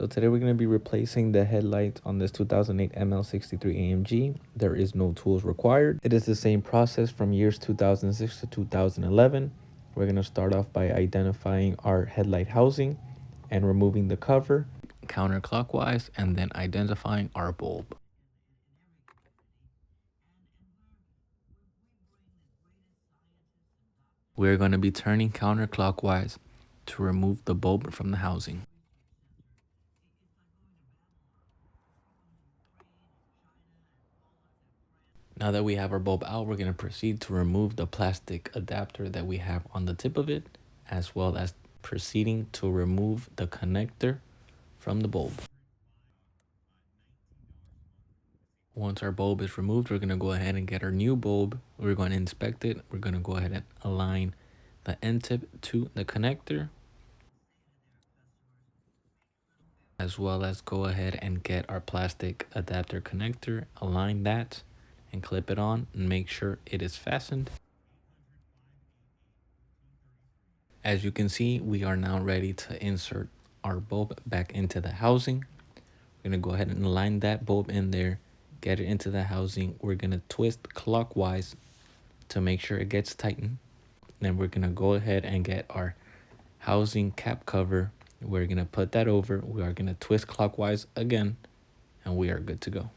So today we're going to be replacing the headlights on this 2008 ML63 AMG. There is no tools required. It is the same process from years 2006 to 2011. We're going to start off by identifying our headlight housing and removing the cover counterclockwise, and then identifying our bulb. We're going to be turning counterclockwise to remove the bulb from the housing. Now that we have our bulb out, we're going to proceed to remove the plastic adapter that we have on the tip of it, as well as proceeding to remove the connector from the bulb. Once our bulb is removed, we're going to go ahead and get our new bulb. We're going to inspect it. We're going to go ahead and align the end tip to the connector, as well as go ahead and get our plastic adapter connector, align that and clip it on and make sure it is fastened. As you can see, we are now ready to insert our bulb back into the housing. We're going to go ahead and align that bulb in there, get it into the housing. We're going to twist clockwise to make sure it gets tightened. Then we're going to go ahead and get our housing cap cover. We're going to put that over. We are going to twist clockwise again, and we are good to go.